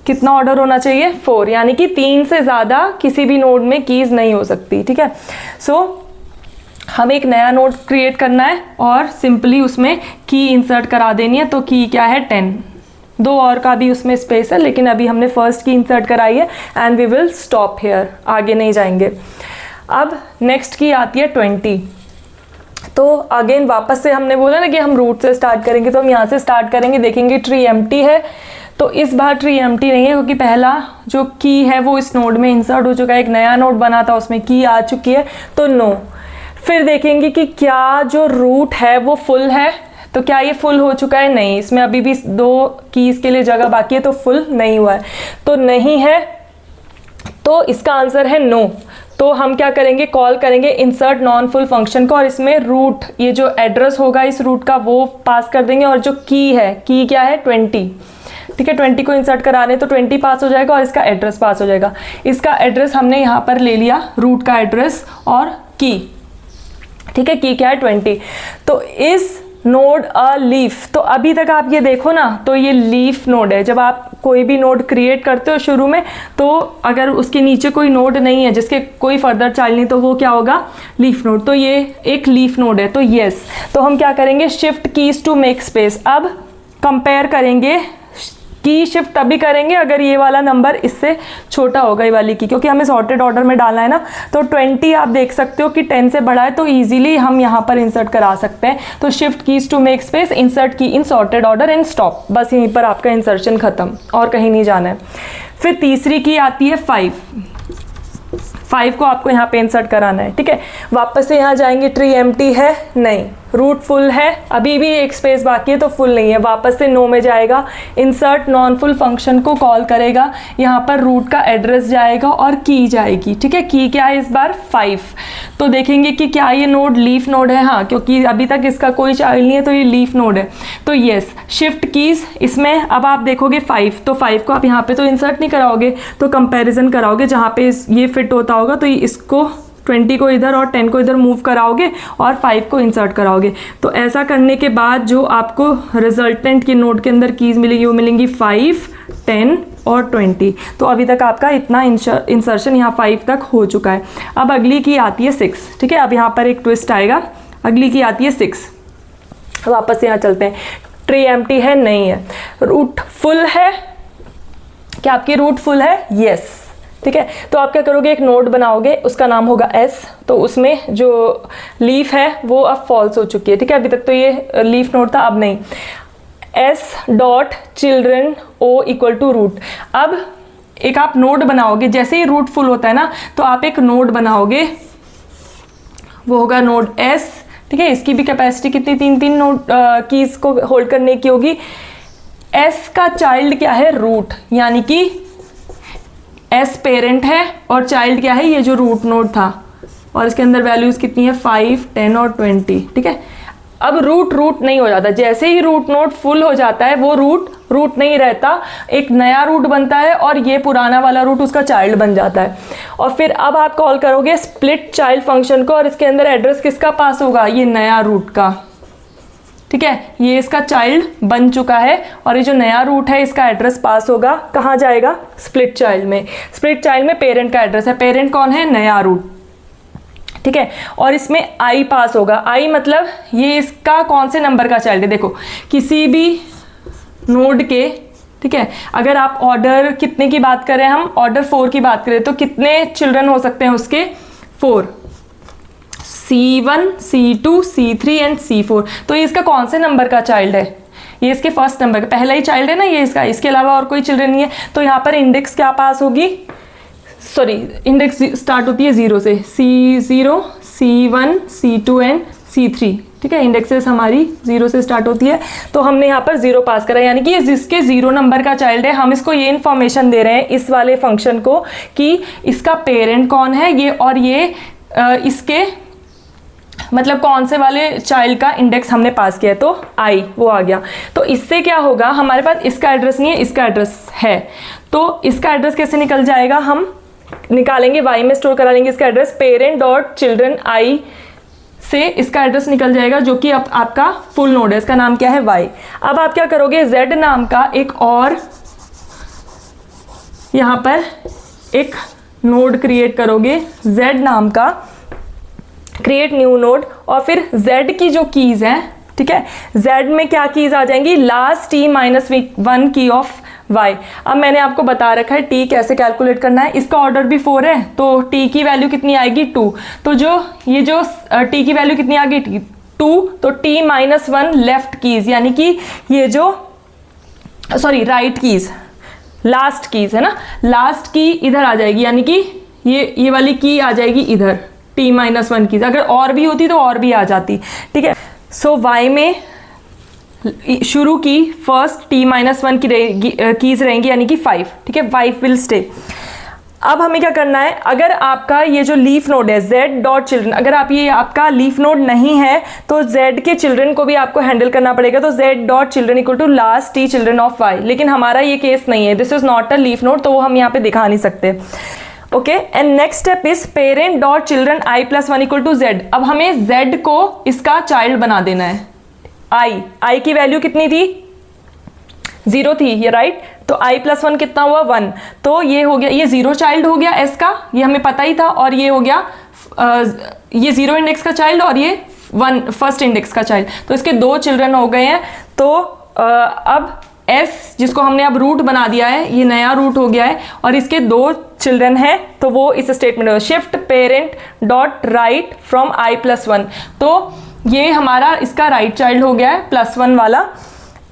कितना ऑर्डर होना चाहिए, 4, यानी कि 3 से ज़्यादा किसी भी नोड में कीज़ नहीं हो सकती, ठीक है। सो हमें एक नया नोड क्रिएट करना है और सिंपली उसमें की इंसर्ट करा देनी है। तो की क्या है, 10, 2 और का भी उसमें स्पेस है, लेकिन अभी हमने फर्स्ट की इंसर्ट कराई है and we will stop here, आगे नहीं जाएंगे। अब नेक्स्ट की आती है 20। तो अगेन वापस से हमने बोला ना कि हम रूट से स्टार्ट करेंगे, तो हम यहाँ से स्टार्ट करेंगे, देखेंगे ट्री एम्प्टी है। तो इस बार ट्री एम्प्टी नहीं है क्योंकि पहला जो की है वो इस नोड में इंसर्ट हो चुका है, एक नया नोड बना था उसमें की आ चुकी है, तो नो। फिर देखेंगे कि क्या जो रूट है वो फुल है, तो क्या ये फुल हो चुका है, नहीं, इसमें अभी भी 2 कीज़ के लिए जगह बाकी है, तो फुल नहीं हुआ है, तो नहीं है, तो इसका आंसर है नो। तो हम क्या करेंगे, कॉल करेंगे इंसर्ट नॉन फुल फंक्शन को, और इसमें रूट, ये जो एड्रेस होगा इस रूट का वो पास कर देंगे, और जो की है, की क्या है 20, ठीक है। 20 को इंसर्ट कराने तो 20 पास हो जाएगा और इसका एड्रेस पास हो जाएगा। इसका एड्रेस हमने यहाँ पर ले लिया, रूट का एड्रेस और की, ठीक है। की क्या है 20। तो इस नोड अ लीफ, तो अभी तक आप ये देखो ना, तो ये लीफ नोड है। जब आप कोई भी नोड क्रिएट करते हो शुरू में, तो अगर उसके नीचे कोई नोड नहीं है जिसके कोई फर्दर चाइल्ड नहीं, तो वो क्या होगा, लीफ नोड। तो ये एक लीफ नोड है, तो यस। तो हम क्या करेंगे, shift keys to make space. अब कंपेयर करेंगे, की शिफ्ट तभी करेंगे अगर ये वाला नंबर इससे छोटा होगा, ये वाली की, क्योंकि हमें सॉर्टेड ऑर्डर में डालना है ना। तो 20 आप देख सकते हो कि 10 से बड़ा है, तो इजीली हम यहाँ पर इंसर्ट करा सकते हैं। तो shift keys to make space, insert key in sorted order and stop, बस यहीं पर आपका इंसर्शन खत्म, और कहीं नहीं जाना है। फिर तीसरी की आती है 5 को आपको यहाँ पे इंसर्ट कराना है, ठीक है। वापस से यहाँ जाएंगे, ट्री एम्प्टी है, नहीं, रूट फुल है, अभी भी एक स्पेस बाकी है तो फुल नहीं है, वापस से नो में जाएगा, इंसर्ट नॉन फुल फंक्शन को कॉल करेगा, यहाँ पर रूट का एड्रेस जाएगा और की जाएगी, ठीक है। की क्या है इस बार 5, तो देखेंगे कि क्या ये नोड लीफ नोड है, हाँ, क्योंकि अभी तक इसका कोई चाइल्ड नहीं है तो ये लीफ नोड है, तो यस। शिफ्ट कीज इसमें अब आप देखोगे 5, तो 5 को आप यहाँ पे तो इंसर्ट नहीं कराओगे, तो कंपैरिजन कराओगे, जहाँ पे ये फिट होता होगा तो इसको 20 को इधर और 10 को इधर मूव कराओगे और 5 को इंसर्ट कराओगे। तो ऐसा करने के बाद जो आपको रिजल्टेंट की नोड के अंदर कीज़ मिलेगी वो मिलेंगी 5, 10 और 20। तो अभी तक आपका इतना इंसर्शन यहाँ 5 तक हो चुका है। अब अगली की आती है 6, ठीक है। अब यहाँ पर एक ट्विस्ट आएगा, अगली की आती है 6। वापस यहाँ चलते हैं, ट्री एम्प्टी है, नहीं है, रूट फुल है, क्या आपकी रूट फुल है, यस, ठीक है। तो आप क्या करोगे, एक नोड बनाओगे, उसका नाम होगा S, तो उसमें जो लीफ है वो अब फॉल्स हो चुकी है, ठीक है। अभी तक तो ये लीफ नोड था, अब नहीं। S dot children O equal to root. अब एक आप नोड बनाओगे, जैसे ही रूट फुल होता है ना तो आप एक नोड बनाओगे, वो होगा नोड S, ठीक है। इसकी भी कैपेसिटी कितनी, 3 नोड कीज को होल्ड करने की होगी। S का चाइल्ड क्या है, रूट, यानी कि S पेरेंट है और चाइल्ड क्या है, ये जो रूट नोड था, और इसके अंदर वैल्यूज कितनी है 5, 10 और 20, ठीक है। अब रूट नहीं हो जाता, जैसे ही रूट नोड फुल हो जाता है वो रूट नहीं रहता, एक नया रूट बनता है और ये पुराना वाला रूट उसका चाइल्ड बन जाता है। और फिर अब आप कॉल करोगे स्प्लिट चाइल्ड फंक्शन को, और इसके अंदर एड्रेस किसका पास होगा, ये नया रूट का, ठीक है। ये इसका चाइल्ड बन चुका है और ये जो नया रूट है इसका एड्रेस पास होगा, कहाँ जाएगा, स्प्लिट चाइल्ड में। स्प्लिट चाइल्ड में पेरेंट का एड्रेस है, पेरेंट कौन है, नया रूट, ठीक है। और इसमें I पास होगा, I मतलब ये इसका कौन से नंबर का चाइल्ड है, देखो किसी भी नोड के, ठीक है, अगर आप ऑर्डर कितने की बात करें, हम ऑर्डर 4 की बात करें तो कितने चिल्ड्रन हो सकते हैं उसके, 4, C1, C2, C3 and C4। तो ये इसका कौन से नंबर का चाइल्ड है, ये इसके फर्स्ट नंबर का पहला ही चाइल्ड है ना ये इसका, इसके अलावा और कोई चिल्ड्रन नहीं है। तो यहाँ पर इंडेक्स क्या पास होगी, सॉरी इंडेक्स स्टार्ट होती है 0 से, C0, C1, C2 and C3, ठीक है। इंडेक्सेस हमारी 0 से स्टार्ट होती है, तो हमने यहाँ पर 0 पास करा, यानी कि ये जिसके 0 नंबर का चाइल्ड है, हम इसको ये इन्फॉर्मेशन दे रहे हैं इस वाले फंक्शन को कि इसका पेरेंट कौन है ये, और ये इसके मतलब कौन से वाले चाइल्ड का इंडेक्स हमने पास किया है, तो I वो आ गया। तो इससे क्या होगा, हमारे पास इसका एड्रेस नहीं है, इसका एड्रेस है, तो इसका एड्रेस कैसे निकल जाएगा, हम निकालेंगे y में स्टोर करा लेंगे इसका address, parent dot children I से इसका एड्रेस निकल जाएगा, जो कि अब आपका फुल नोड है, इसका नाम क्या है y। अब आप क्या करोगे, z नाम का एक और यहाँ पर एक नोड क्रिएट करोगे, z नाम का, क्रिएट न्यू नोड, और फिर z की जो कीज है, ठीक है, z में क्या कीज आ जाएंगी, लास्ट t-1 की ऑफ y। अब मैंने आपको बता रखा है t कैसे कैलकुलेट करना है, इसका ऑर्डर भी 4 है, तो t की वैल्यू कितनी आएगी 2, तो जो ये जो t की वैल्यू कितनी आ गई 2, तो t-1 लेफ्ट कीज, यानी कि ये जो sorry right keys, last keys है ना, लास्ट की इधर आ जाएगी, यानी कि ये वाली की आ जाएगी इधर, t-1 कीज, अगर और भी होती तो और भी आ जाती, ठीक है। सो y में शुरू की फर्स्ट t-1 की कीज रहेंगी, यानी कि 5, ठीक है, 5 विल स्टे। अब हमें क्या करना है, अगर आपका ये जो लीफ नोड है z डॉट चिल्ड्रन, अगर आप ये आपका लीफ नोड नहीं है तो z के चिल्ड्रन को भी आपको हैंडल करना पड़ेगा, तो z dot children equal to last t children of y, लेकिन हमारा ये केस नहीं है, this is not a leaf node, तो वो हम यहाँ पे दिखा नहीं सकते, okay. And next step is parent dot children i+1 equal to z। अब हमें z को इसका चाइल्ड बना देना है, i की वैल्यू कितनी थी, 0 थी ये, राइट, तो i+1 कितना हुआ 1, तो ये हो गया, ये 0 चाइल्ड हो गया s का, ये हमें पता ही था, और ये हो गया ये 0 इंडेक्स का चाइल्ड और ये 1 फर्स्ट इंडेक्स का चाइल्ड, तो इसके 2 चिल्ड्रन हो गए हैं। तो अब s जिसको हमने अब रूट बना दिया है, ये नया रूट हो गया है, और इसके 2 चिल्ड्रन है, तो वो इस स्टेटमेंट में shift parent dot right from i+1, तो ये हमारा इसका राइट चाइल्ड हो गया है +1 वाला।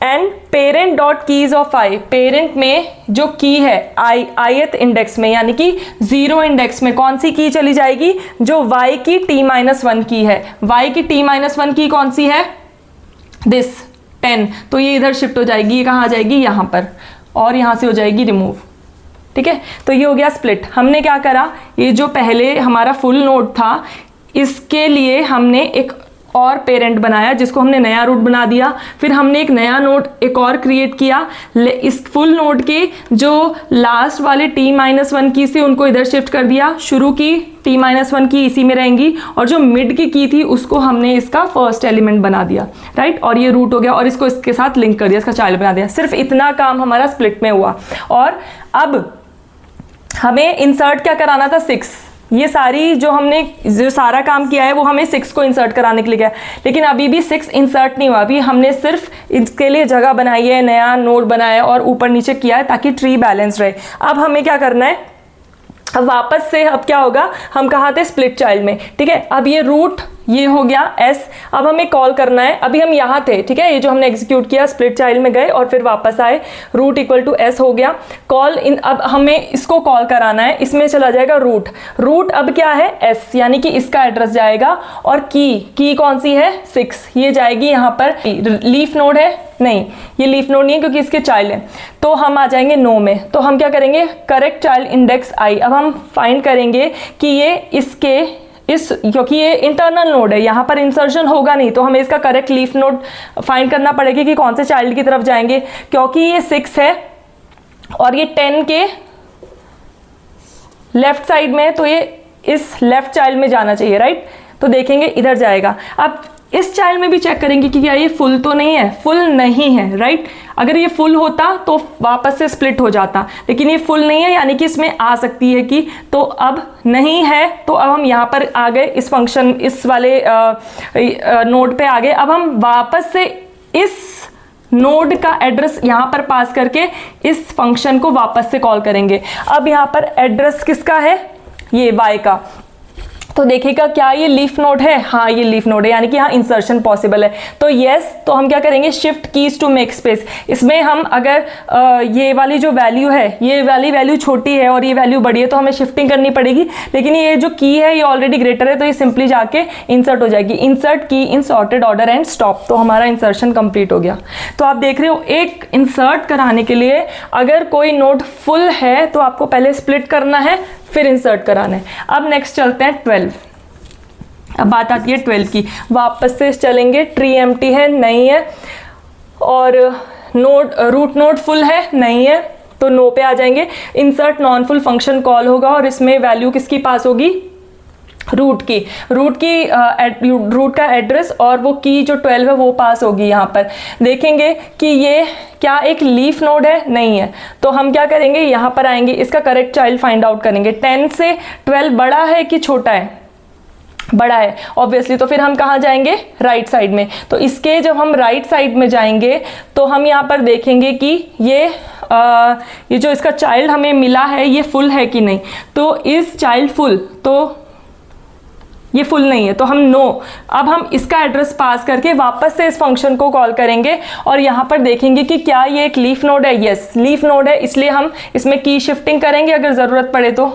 And parent dot keys of I, parent में जो की है ith इंडेक्स में यानी कि 0 इंडेक्स में कौन सी की चली जाएगी, जो y की t-1 की है। y की t-1 की कौन सी है, दिस 10, तो ये इधर शिफ्ट हो जाएगी, ये कहाँ आ जाएगी, यहाँ पर, और यहाँ से हो जाएगी रिमूव। ठीक है, तो ये हो गया स्प्लिट। हमने क्या करा, ये जो पहले हमारा फुल नोड था इसके लिए हमने एक और पेरेंट बनाया जिसको हमने नया रूट बना दिया, फिर हमने एक नया नोड एक और क्रिएट किया, इस फुल नोड के जो लास्ट वाले t-1 की थी उनको इधर शिफ्ट कर दिया, शुरू की t-1 की इसी में रहेंगी, और जो मिड की थी उसको हमने इसका फर्स्ट एलिमेंट बना दिया, राइट, और ये रूट हो गया, और इसको इसके साथ लिंक कर दिया, इसका चाइल्ड बना दिया। सिर्फ इतना काम हमारा स्प्लिट में हुआ। और अब हमें इंसर्ट क्या कराना था, 6। ये सारी जो सारा काम किया है वो हमें 6 को इंसर्ट कराने के लिए गया, लेकिन अभी भी 6 इंसर्ट नहीं हुआ। अभी हमने सिर्फ इसके लिए जगह बनाई है, नया नोड बनाया और ऊपर नीचे किया है ताकि ट्री बैलेंस रहे। अब हमें क्या करना है, अब वापस से अब क्या होगा, हम कहाँ थे, स्प्लिट चाइल्ड में। ठीक है, अब ये रूट ये हो गया s, अब हमें कॉल करना है, अभी हम यहाँ थे, ठीक है, ये जो हमने एग्जीक्यूट किया स्प्लिट चाइल्ड में गए और फिर वापस आए, रूट इक्वल टू s हो गया, कॉल इन, अब हमें इसको कॉल कराना है, इसमें चला जाएगा रूट, रूट अब क्या है s, यानी कि इसका एड्रेस जाएगा, और की कौन सी है 6, ये जाएगी यहाँ पर। लीफ नोड है, नहीं ये लीफ नोड नहीं है क्योंकि इसके चाइल्ड है, तो हम आ जाएंगे नो में। तो हम क्या करेंगे, करेक्ट चाइल्ड इंडेक्स i, अब हम फाइंड करेंगे कि ये इसके क्योंकि ये इंटरनल नोड है, यहाँ पर इंसर्शन होगा नहीं, तो हमें इसका करेक्ट लीफ नोड फाइंड करना पड़ेगा कि कौन से चाइल्ड की तरफ जाएंगे, क्योंकि ये 6 है और ये 10 के लेफ्ट साइड में है, तो ये इस लेफ्ट चाइल्ड में जाना चाहिए, राइट। तो देखेंगे इधर जाएगा। अब इस चाइल्ड में भी चेक करेंगे कि क्या ये फुल तो नहीं है, फुल नहीं है, राइट। अगर ये फुल होता तो वापस से स्प्लिट हो जाता, लेकिन ये फुल नहीं है यानी कि इसमें आ सकती है कि, तो अब नहीं है, तो अब हम यहाँ पर आ गए, इस फंक्शन इस वाले नोड पे आ गए। अब हम वापस से इस नोड का एड्रेस यहाँ पर पास करके इस फंक्शन को वापस से कॉल करेंगे। अब यहाँ पर एड्रेस किसका है, ये y का, तो देखिएगा क्या ये लीफ नोड है, हाँ ये लीफ नोड है, यानी कि यहाँ इंसर्शन पॉसिबल है। तो यस, तो हम क्या करेंगे, shift keys to make space. इसमें हम अगर ये वाली जो वैल्यू है, ये वाली वैल्यू छोटी है और ये वैल्यू बड़ी है, तो हमें शिफ्टिंग करनी पड़ेगी, लेकिन ये जो की है ये ऑलरेडी ग्रेटर है, तो ये सिंपली जाके इंसर्ट हो जाएगी। Insert key in sorted order and stop, तो हमारा इंसर्शन कंप्लीट हो गया। तो आप देख रहे हो, एक इंसर्ट कराने के लिए अगर कोई नोड फुल है तो आपको पहले स्प्लिट करना है, फिर इंसर्ट कराना है। अब नेक्स्ट चलते हैं 12। अब बात आती है 12 की, वापस से चलेंगे, ट्री एम्प्टी है, नहीं है, और नोड रूट नोड फुल है, नहीं है, तो नो पे आ जाएंगे। Insert non full function call होगा और इसमें वैल्यू किसकी पास होगी, रूट का एड्रेस, और वो की जो 12 है वो पास होगी। यहाँ पर देखेंगे कि ये क्या एक लीफ नोड है, नहीं है, तो हम क्या करेंगे, यहाँ पर आएंगे, इसका करेक्ट चाइल्ड फाइंड आउट करेंगे। 10 से 12 बड़ा है कि छोटा है, बड़ा है ऑब्वियसली, तो फिर हम कहाँ जाएंगे, राइट साइड में। तो इसके जब हम राइट साइड में जाएंगे तो हम यहाँ पर देखेंगे कि ये जो इसका चाइल्ड हमें मिला है ये फुल है कि नहीं, तो इस चाइल्ड फुल, तो ये फुल नहीं है, तो हम नो। अब हम इसका एड्रेस पास करके वापस से इस फंक्शन को कॉल करेंगे और यहाँ पर देखेंगे कि क्या ये एक लीफ नोड है, यस लीफ नोड है, इसलिए हम इसमें की शिफ्टिंग करेंगे अगर ज़रूरत पड़े तो।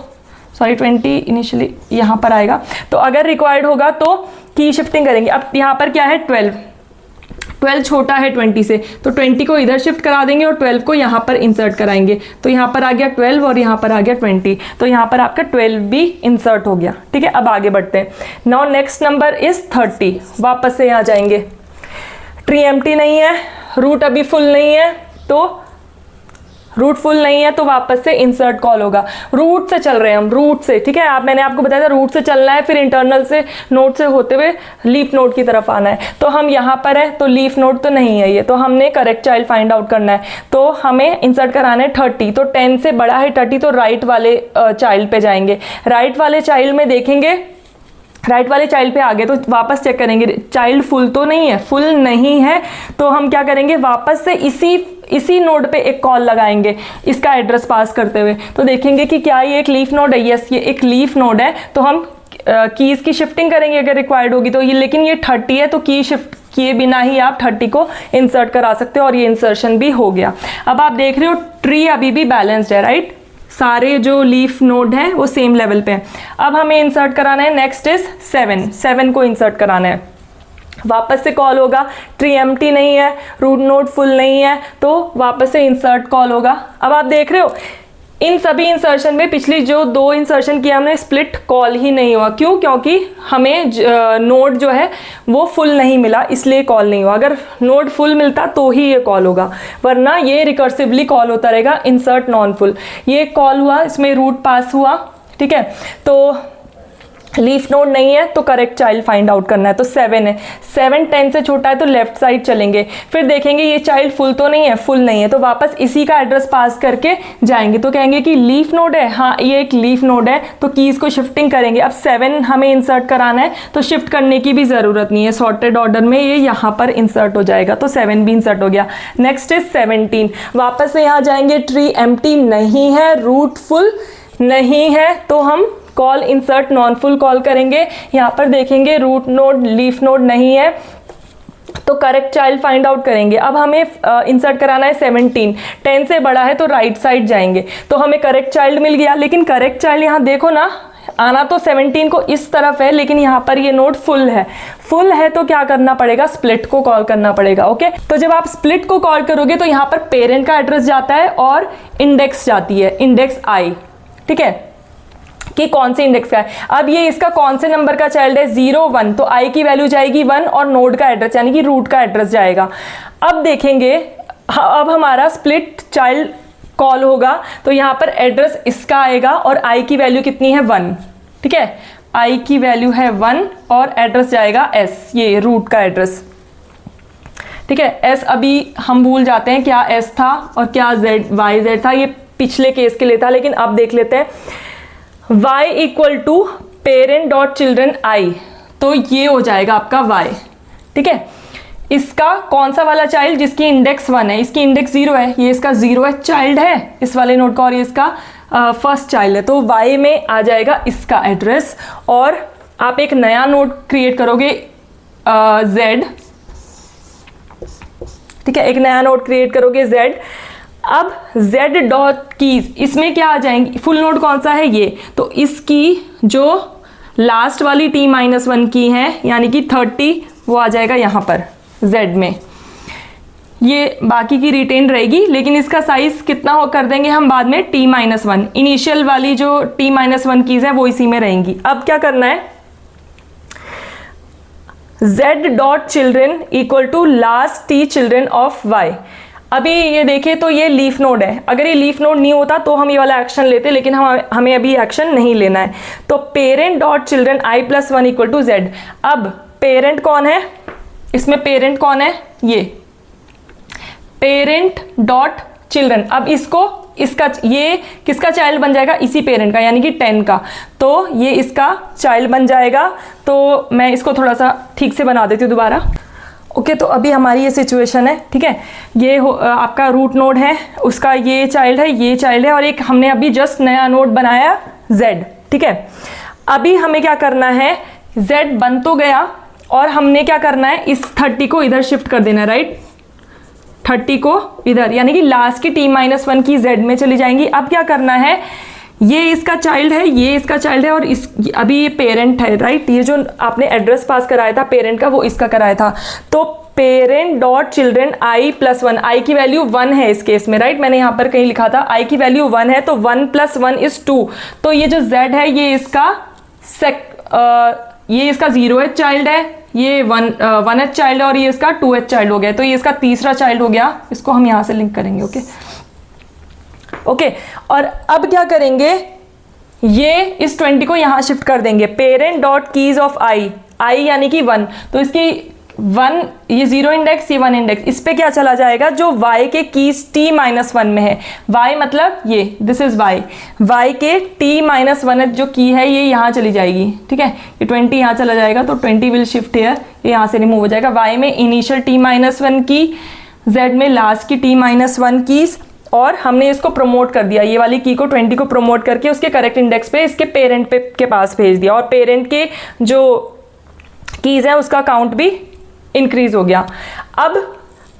सॉरी 20 इनिशियली यहाँ पर आएगा, तो अगर रिक्वायर्ड होगा तो की शिफ्टिंग करेंगे। अब यहाँ पर क्या है, 12 छोटा है 20 से, तो 20 को इधर शिफ्ट करा देंगे और 12 को यहाँ पर इंसर्ट कराएंगे, तो यहाँ पर आ गया 12 और यहाँ पर आ गया 20, तो यहाँ पर आपका 12 भी इंसर्ट हो गया। ठीक है, अब आगे बढ़ते हैं। Now next number is 30। वापस से यहाँ जाएंगे, ट्री एम्प्टी नहीं है, रूट अभी फुल नहीं है, तो रूट फुल नहीं है तो वापस से इंसर्ट कॉल होगा। रूट से चल रहे हैं हम, रूट से, ठीक है, मैंने आपको बताया था रूट से चलना है, फिर इंटरनल से नोड से होते हुए लीफ नोड की तरफ आना है। तो हम यहाँ पर है, तो लीफ नोड तो नहीं है ये, तो हमने करेक्ट चाइल्ड फाइंड आउट करना है, तो हमें इंसर्ट कराना है 30। तो 10 से बड़ा है 30, तो राइट वाले चाइल्ड पे जाएंगे। राइट वाले चाइल्ड में देखेंगे, राइट वाले चाइल्ड पे आ गए तो वापस चेक करेंगे चाइल्ड फुल तो नहीं है, फुल नहीं है, तो हम क्या करेंगे, वापस से इसी नोड पे एक कॉल लगाएंगे इसका एड्रेस पास करते हुए। तो देखेंगे कि क्या ये एक लीफ नोड है, यस ये एक लीफ नोड है, तो हम कीज़ की शिफ्टिंग करेंगे अगर रिक्वायर्ड होगी तो। ये लेकिन ये 30 है तो की शिफ्ट किए बिना ही आप 30 को इंसर्ट करा सकते हो और ये इंसर्शन भी हो गया। अब आप देख रहे हो ट्री अभी भी बैलेंस्ड है, राइट, सारे जो लीफ नोड हैं वो सेम लेवल पे हैं। अब हमें इंसर्ट कराना है, नेक्स्ट इज 7 को इंसर्ट कराना है। वापस से कॉल होगा, ट्री एम्प्टी नहीं है, रूट नोड फुल नहीं है, तो वापस से इंसर्ट कॉल होगा। अब आप देख रहे हो इन सभी इंसर्शन में पिछली जो 2 इंसर्शन किया हमने स्प्लिट कॉल ही नहीं हुआ। क्यों? क्योंकि हमें नोड जो है वो फुल नहीं मिला, इसलिए कॉल नहीं हुआ। अगर नोड फुल मिलता तो ही ये कॉल होगा, वरना ये रिकर्सिवली कॉल होता रहेगा इंसर्ट नॉन फुल। ये कॉल हुआ, इसमें रूट पास हुआ, ठीक है, तो लीफ नोड नहीं है तो करेक्ट चाइल्ड फाइंड आउट करना है। तो 7 है, 7 10 से छोटा है तो लेफ्ट साइड चलेंगे, फिर देखेंगे ये चाइल्ड फुल तो नहीं है, फुल नहीं है, तो वापस इसी का एड्रेस पास करके जाएंगे। तो कहेंगे कि लीफ नोड है, हाँ ये एक लीफ नोड है, तो कीज़ को शिफ्टिंग करेंगे। अब 7 हमें इंसर्ट कराना है तो शिफ्ट करने की भी ज़रूरत नहीं है, सॉर्टेड ऑर्डर में ये यहाँ पर इंसर्ट हो जाएगा, तो 7 भी इंसर्ट हो गया। नेक्स्ट इज 17, वापस से यहाँ जाएंगे, ट्री एम्प्टी नहीं है, रूट फुल नहीं है, तो हम call insert non full call करेंगे। यहाँ पर देखेंगे रूट नोड लीफ नोड नहीं है तो करेक्ट चाइल्ड फाइंड आउट करेंगे। अब हमें इंसर्ट कराना है 17, 10 से बड़ा है तो राइट साइड जाएंगे, तो हमें करेक्ट चाइल्ड मिल गया। लेकिन करेक्ट चाइल्ड यहाँ देखो ना, आना तो 17 को इस तरफ है, लेकिन यहाँ पर ये नोड फुल है। फुल है तो क्या करना पड़ेगा, स्प्लिट को कॉल करना पड़ेगा। ओके, तो जब आप स्प्लिट को कॉल करोगे तो यहाँ पर पेरेंट का एड्रेस जाता है और इंडेक्स जाती है, इंडेक्स आई, ठीक है, कि कौन से इंडेक्स का है। अब ये इसका कौन से नंबर का चाइल्ड है, 0 1, तो आई की वैल्यू जाएगी 1 और नोड का एड्रेस यानी कि रूट का एड्रेस जाएगा। अब देखेंगे, अब हमारा स्प्लिट चाइल्ड कॉल होगा तो यहाँ पर एड्रेस इसका आएगा और आई की वैल्यू कितनी है 1, ठीक है, आई की वैल्यू है 1 और एड्रेस जाएगा एस, ये रूट का एड्रेस, ठीक है। एस अभी हम भूल जाते हैं क्या एस था और क्या जेड वाई जेड था, ये पिछले केस के लिए था, लेकिन अब देख लेते हैं। y equal to parent dot children i, तो ये हो जाएगा आपका y, ठीक है। इसका कौन सा वाला चाइल्ड, जिसकी इंडेक्स 1 है, इसकी इंडेक्स 0 है, ये इसका 0 चाइल्ड है इस वाले नोड का, और ये इसका फर्स्ट चाइल्ड है, तो y में आ जाएगा इसका एड्रेस। और आप एक नया नोड क्रिएट करोगे z, ठीक है, एक नया नोड क्रिएट करोगे z। अब z डॉट कीज, इसमें क्या आ जाएंगी, फुल नोड कौन सा है ये, तो इसकी जो लास्ट वाली t-1 की है यानी कि 30, वो आ जाएगा यहाँ पर z में, ये बाकी की रिटेन रहेगी, लेकिन इसका साइज कितना हो कर देंगे हम बाद में, t-1, इनिशियल वाली जो t-1 कीज है वो इसी में रहेंगी। अब क्या करना है, z dot children equal to last t children of y। अभी ये देखें तो ये लीफ नोड है, अगर ये लीफ नोड नहीं होता तो हम ये वाला एक्शन लेते, लेकिन हमें अभी एक्शन नहीं लेना है। तो parent dot children i+1 equal to z। अब पेरेंट कौन है, इसमें पेरेंट कौन है, ये पेरेंट डॉट चिल्ड्रन। अब इसको इसका ये किसका चाइल्ड बन जाएगा, इसी पेरेंट का यानी कि 10 का, तो ये इसका चाइल्ड बन जाएगा। तो मैं इसको थोड़ा सा ठीक से बना देती हूँ दोबारा। ओके, तो अभी हमारी ये सिचुएशन है, ठीक है, ये आपका रूट नोड है, उसका ये चाइल्ड है, ये चाइल्ड है, और एक हमने अभी जस्ट नया नोड बनाया z, ठीक है। अभी हमें क्या करना है, z बन तो गया और हमने क्या करना है, इस 30 को इधर शिफ्ट कर देना है, राइट, 30 को इधर, यानी कि लास्ट की t-1 की z में चली जाएंगी। अब क्या करना है, ये इसका चाइल्ड है, ये इसका चाइल्ड है, और इस अभी ये पेरेंट है, राइट, ये जो आपने एड्रेस पास कराया था पेरेंट का वो इसका कराया था। तो पेरेंट डॉट चिल्ड्रन i+1, आई की वैल्यू 1 है इस केस में, राइट, मैंने यहाँ पर कहीं लिखा था आई की वैल्यू 1 है, तो 1 + 1 = 2। तो ये जो z है ये इसका ये इसका 0th चाइल्ड है, ये 1th चाइल्ड है, और ये इसका 2th चाइल्ड हो गया, तो ये इसका तीसरा चाइल्ड हो गया। इसको हम यहाँ से लिंक करेंगे। ओके, और अब क्या करेंगे, ये इस 20 को यहाँ शिफ्ट कर देंगे, पेरेंट डॉट कीज ऑफ आई यानी कि 1, तो इसकी 1, ये 0 इंडेक्स, ये 1 इंडेक्स, इस पे क्या चला जाएगा, जो y के कीज t-1 में है, y मतलब ये दिस इज y के t-1 जो की है ये यहाँ चली जाएगी, ठीक है, ये 20 यहाँ चला जाएगा, तो 20 विल शिफ्ट हियर, ये यहाँ से रिमूव हो जाएगा। y में इनिशियल t-1 की, z में लास्ट की t-1 कीज, और हमने इसको प्रमोट कर दिया, ये वाली की को 20 को प्रमोट करके उसके करेक्ट इंडेक्स पे इसके पेरेंट पे के पास भेज दिया, और पेरेंट के जो कीज़ हैं उसका काउंट भी इंक्रीज हो गया। अब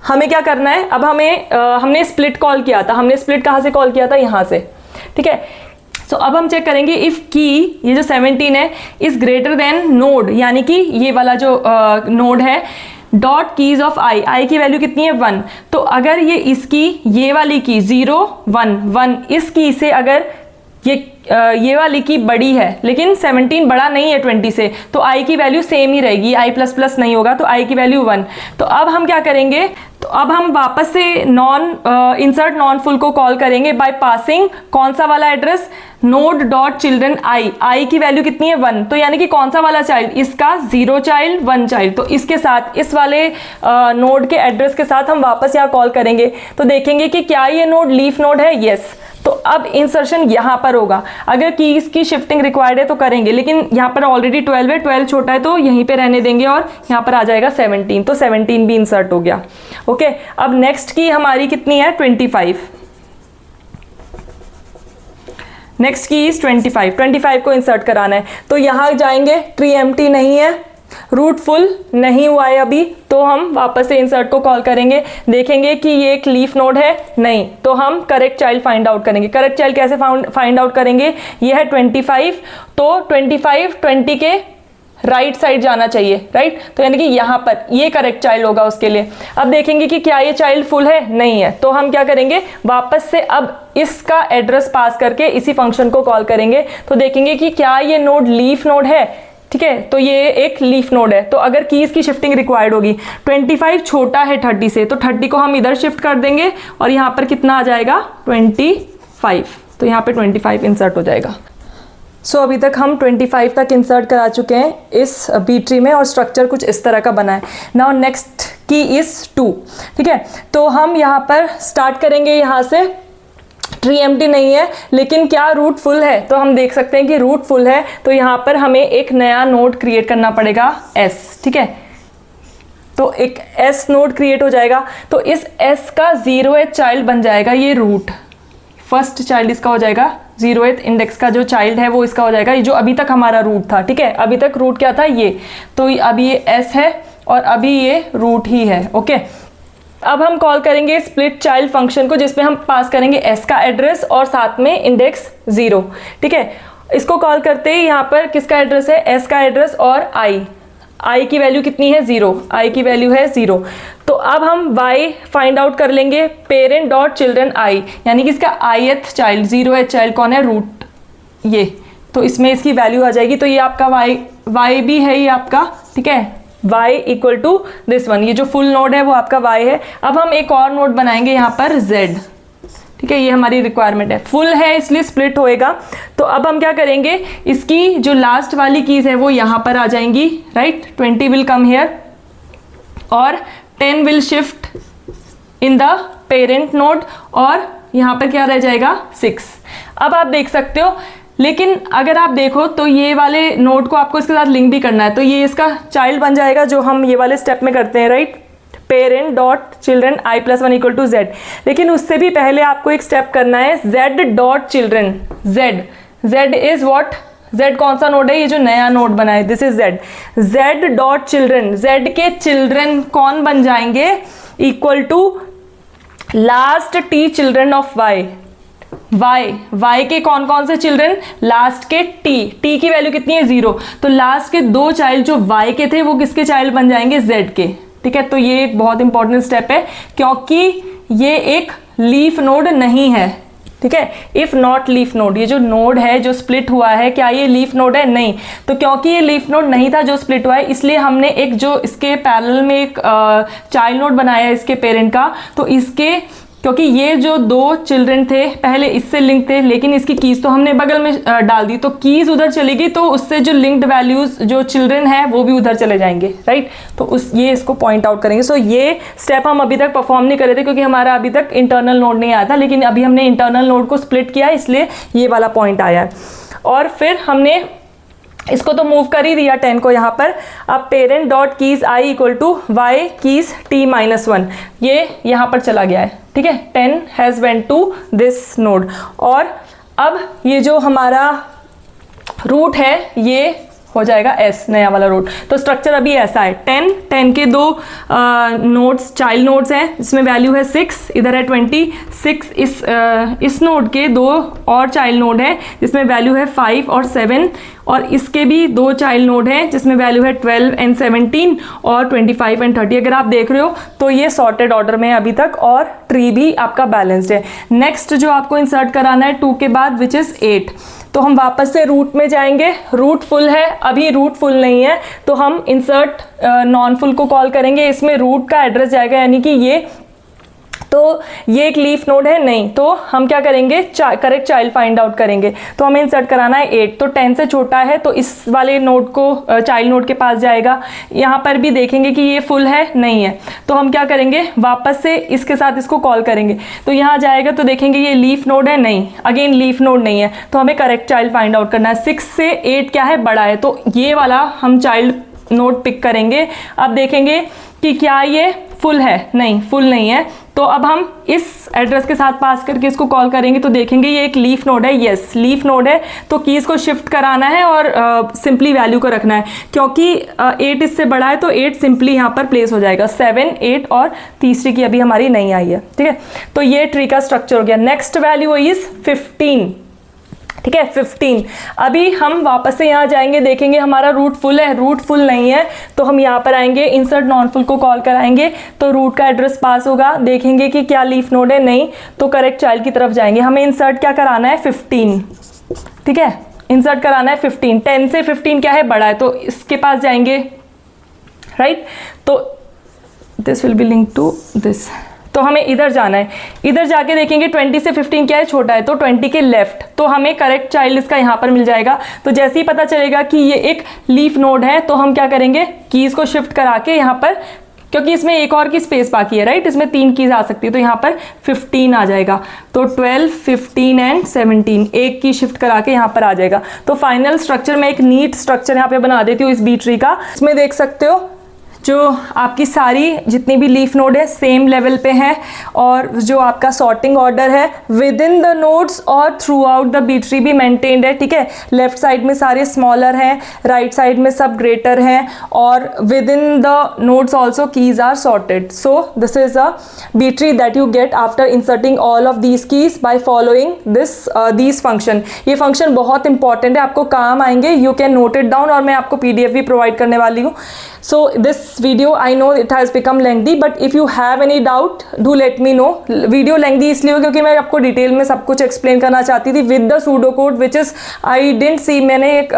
हमें क्या करना है, अब हमने स्प्लिट कॉल किया था, हमने स्प्लिट कहाँ से कॉल किया था, यहाँ से, ठीक है। सो अब हम चेक करेंगे इफ़ की ये जो 17 है इज ग्रेटर देन नोड, यानी कि ये वाला जो नोड है डॉट कीज ऑफ आई की वैल्यू कितनी है 1। तो अगर ये इसकी ये वाली की 0 1 1 इस की से अगर ये वाली की बड़ी है, लेकिन 17 बड़ा नहीं है 20 से, तो आई की वैल्यू सेम ही रहेगी, आई प्लस प्लस नहीं होगा, तो आई की वैल्यू 1। तो अब हम क्या करेंगे, तो अब हम वापस से इंसर्ट नॉन फुल को कॉल करेंगे बाय पासिंग कौन सा वाला एड्रेस, नोड डॉट चिल्ड्रन आई की वैल्यू कितनी है 1, तो यानी कि कौन सा वाला चाइल्ड, इसका 0 चाइल्ड 1 चाइल्ड, तो इसके साथ इस वाले नोड के एड्रेस के साथ हम वापस यहाँ कॉल करेंगे। तो देखेंगे कि क्या ये नोड लीफ नोड है, यस। तो अब इंसर्शन यहाँ पर होगा, अगर कीज की शिफ्टिंग रिक्वायर्ड है तो करेंगे, लेकिन यहाँ पर ऑलरेडी 12 है, 12 छोटा है तो यहीं पे रहने देंगे, और यहाँ पर आ जाएगा 17, तो 17 भी इंसर्ट हो गया। ओके, अब नेक्स्ट की हमारी कितनी है 25, नेक्स्ट की इज 25 को इंसर्ट कराना है। तो यहाँ जाएंगे, ट्री एम्प्टी नहीं है, रूट फुल नहीं हुआ है अभी, तो हम वापस से इंसर्ट को कॉल करेंगे, देखेंगे कि ये एक लीफ नोड है, नहीं, तो हम करेक्ट चाइल्ड फाइंड आउट करेंगे। करेक्ट चाइल्ड कैसे फाइंड आउट करेंगे, ये है 25, तो 25 20 के राइट साइड जाना चाहिए, राइट, तो यानी कि यहाँ पर ये करेक्ट चाइल्ड होगा उसके लिए। अब देखेंगे कि क्या ये चाइल्ड फुल है, नहीं है, तो हम क्या करेंगे, वापस से अब इसका एड्रेस पास करके इसी फंक्शन को कॉल करेंगे, तो देखेंगे कि क्या ये नोड लीफ नोड है, ठीक है, तो ये एक लीफ नोड है। तो अगर कीज की शिफ्टिंग रिक्वायर्ड होगी, 25 छोटा है 30 से, तो 30 को हम इधर शिफ्ट कर देंगे, और यहाँ पर कितना आ जाएगा 25, तो यहाँ पे 25 इंसर्ट हो जाएगा। सो अभी तक हम 25 तक इंसर्ट करा चुके हैं इस बी ट्री में, और स्ट्रक्चर कुछ इस तरह का बना है। नाउ नेक्स्ट की इज 2, ठीक है, तो हम यहाँ पर स्टार्ट करेंगे, यहाँ से ट्री एम्प्टी नहीं है, लेकिन क्या रूट फुल है, तो हम देख सकते हैं कि रूट फुल है, तो यहाँ पर हमें एक नया नोड क्रिएट करना पड़ेगा S, ठीक है, तो एक S नोड क्रिएट हो जाएगा। तो इस S का 0th चाइल्ड बन जाएगा ये रूट, फर्स्ट चाइल्ड इसका हो जाएगा, 0th इंडेक्स का जो चाइल्ड है वो इसका हो जाएगा, ये जो अभी तक हमारा रूट था, ठीक है, अभी तक रूट क्या था ये, तो अभी ये S है और अभी ये रूट ही है। ओके, अब हम कॉल करेंगे स्प्लिट चाइल्ड फंक्शन को, जिसमें हम पास करेंगे S का एड्रेस और साथ में इंडेक्स 0, ठीक है। इसको कॉल करते ही यहाँ पर किसका एड्रेस है, S का एड्रेस और I की वैल्यू कितनी है 0, I की वैल्यू है 0। तो अब हम Y फाइंड आउट कर लेंगे, पेरेंट डॉट चिल्ड्रन I, यानी कि इसका ith चाइल्ड 0th चाइल्ड कौन है, रूट ये, तो इसमें इसकी वैल्यू आ जाएगी। तो ये आपका Y भी है ये आपका, ठीक है, y equal to this one, ये जो फुल नोड है वो आपका y है। अब हम एक और नोड बनाएंगे यहाँ पर z, ठीक है, ये हमारी रिक्वायरमेंट है, फुल है इसलिए स्प्लिट होएगा। तो अब हम क्या करेंगे, इसकी जो लास्ट वाली कीज है वो यहाँ पर आ जाएंगी, राइट, 20 विल कम हियर और 10 will shift in the parent node, और यहाँ पर क्या रह जाएगा 6। अब आप देख सकते हो, लेकिन अगर आप देखो तो ये वाले नोड को आपको इसके साथ लिंक भी करना है, तो ये इसका चाइल्ड बन जाएगा जो हम ये वाले स्टेप में करते हैं, right, parent dot children I+1 equal to Z। लेकिन उससे भी पहले आपको एक स्टेप करना है, Z dot children, Z is what, Z कौन सा नोड है, ये जो नया नोड बना है, this is Z dot children, Z के चिल्ड्रन कौन बन जाएंगे, equal to last T children of Y के कौन कौन से चिल्ड्रन, लास्ट के T की वैल्यू कितनी है 0, तो लास्ट के 2 चाइल्ड जो Y के थे वो किसके चाइल्ड बन जाएंगे, Z के, ठीक है। तो ये एक बहुत इंपॉर्टेंट स्टेप है, क्योंकि ये एक लीफ नोड नहीं है, ठीक है, इफ नॉट लीफ नोड, ये जो नोड है जो स्प्लिट हुआ है, क्या ये लीफ नोड है, नहीं, तो क्योंकि ये लीफ नोड नहीं था जो स्प्लिट हुआ है, इसलिए हमने एक जो इसके पैरेलल में एक चाइल्ड नोड बनाया है इसके पेरेंट का, तो इसके, क्योंकि ये जो 2 चिल्ड्रन थे पहले इससे लिंक थे, लेकिन इसकी कीज तो हमने बगल में डाल दी, तो कीज उधर चलेगी, तो उससे जो लिंक्ड वैल्यूज जो चिल्ड्रन है वो भी उधर चले जाएंगे, राइट, तो ये इसको पॉइंट आउट करेंगे। सो ये स्टेप हम अभी तक परफॉर्म नहीं कर रहे थे, क्योंकि हमारा अभी तक इंटरनल नोड नहीं आया था, लेकिन अभी हमने इंटरनल नोड को स्प्लिट किया, इसलिए ये वाला पॉइंट आया है। और फिर हमने इसको तो मूव कर ही दिया 10 को यहाँ पर। अब parent dot keys I equal to Y keys T-1, ये यहाँ पर चला गया है, ठीक है, 10 has went to this node. और अब ये जो हमारा रूट है ये हो जाएगा S, नया वाला रूट। तो स्ट्रक्चर अभी ऐसा है, 10 के दो नोड्स, चाइल्ड नोड्स हैं, जिसमें वैल्यू है 6, इधर है 26। इस नोड के दो और चाइल्ड नोड हैं जिसमें वैल्यू है 5 और 7, और इसके भी दो चाइल्ड नोड हैं जिसमें वैल्यू है 12 एंड 17 और 25 एंड 30। अगर आप देख रहे हो तो ये सॉर्टेड ऑर्डर में है अभी तक, और ट्री भी आपका बैलेंस्ड है। नेक्स्ट जो आपको इंसर्ट कराना है 2 के बाद, विच इज़ 8। तो हम वापस से रूट में जाएंगे, रूट फुल है, अभी रूट फुल नहीं है, तो हम इंसर्ट नॉन फुल को कॉल करेंगे। इसमें रूट का एड्रेस जाएगा, यानी कि ये एक लीफ नोड है नहीं, तो हम क्या करेंगे, करेक्ट चाइल्ड फाइंड आउट करेंगे। तो हमें इंसर्ट कराना है 8, तो 10 से छोटा है तो इस वाले नोड को चाइल्ड नोड के पास जाएगा। यहाँ पर भी देखेंगे कि ये फुल है नहीं है, तो हम क्या करेंगे, वापस से इसके साथ इसको कॉल करेंगे। तो यहाँ जाएगा तो देखेंगे ये लीफ नोड है नहीं, अगेन लीफ नोड नहीं है, तो हमें करेक्ट चाइल्ड फाइंड आउट करना है। 6 से 8 क्या है, बड़ा है, तो ये वाला हम चाइल्ड नोड पिक करेंगे। अब देखेंगे कि क्या ये फुल है, नहीं फुल नहीं है, तो अब हम इस एड्रेस के साथ पास करके इसको कॉल करेंगे तो देखेंगे ये एक लीफ नोड है, यस लीफ नोड है। तो कीज़ को शिफ्ट कराना है और सिंपली वैल्यू को रखना है, क्योंकि 8 इससे बड़ा है तो 8 सिंपली यहाँ पर प्लेस हो जाएगा। 7, 8 और तीसरी की अभी हमारी नहीं आई है, ठीक है। तो ये ट्री का स्ट्रक्चर हो गया। नेक्स्ट वैल्यू इज 15, ठीक है 15। अभी हम वापस से यहाँ जाएंगे, देखेंगे हमारा रूट फुल है, रूट फुल नहीं है, तो हम यहाँ पर आएंगे, इंसर्ट नॉन फुल को कॉल कराएंगे, तो रूट का एड्रेस पास होगा, देखेंगे कि क्या लीफ नोड है नहीं, तो करेक्ट चाइल्ड की तरफ जाएंगे। हमें इंसर्ट क्या कराना है, 15, ठीक है, इंसर्ट कराना है 15। 10 से 15 क्या है, बड़ा है, तो इसके पास जाएंगे, राइट। तो this will be link to this, तो हमें इधर जाना है, इधर जाके देखेंगे 20 से 15 क्या है, छोटा है, तो 20 के लेफ्ट, तो हमें करेक्ट चाइल्ड इसका यहाँ पर मिल जाएगा। तो जैसे ही पता चलेगा कि ये एक लीफ नोड है तो हम क्या करेंगे, कीज़ को शिफ्ट करा के यहाँ पर, क्योंकि इसमें एक और की स्पेस बाकी है, राइट, इसमें 3 कीज़ आ सकती है, तो यहाँ पर 15 आ जाएगा। तो 12, 15 एंड 17, एक की शिफ्ट करा के यहाँ पर आ जाएगा। तो फाइनल स्ट्रक्चर में एक नीट स्ट्रक्चर यहाँ पे बना देती हूँ इस बी ट्री का। इसमें देख सकते हो जो आपकी सारी जितनी भी लीफ नोड है सेम लेवल पे है, और जो आपका सॉर्टिंग ऑर्डर है विद इन द नोड्स और throughout the B tree भी मेंटेन्ड है, ठीक है। लेफ्ट साइड में सारे स्मॉलर हैं, राइट साइड में सब ग्रेटर हैं, और within the nodes also keys are sorted. So this is a B tree that you get after inserting all of these keys by following these function. ये function बहुत important है, आपको काम आएंगे, you can note it down, और मैं आपको PDF भी प्रोवाइड करने वाली हूँ। So this video I know it has become lengthy, but if you have any doubt do let me know. Video lengthy इसलिए हो क्योंकि मैं आपको डिटेल में सब कुछ एक्सप्लेन करना चाहती थी with the pseudo code which is I didn't see, मैंने एक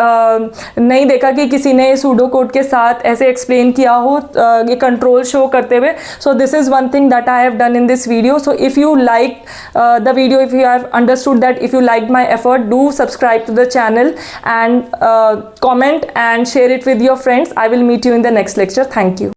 नहीं देखा कि किसी ने pseudo code के साथ ऐसे एक्सप्लेन किया हो ये कंट्रोल शो करते हुए। So this is one thing that I have done in this video. So if you like the video, if you have understood that, if you liked my effort, do subscribe to the channel and comment and share it with your friends. I will meet you in the next lecture. Thank you.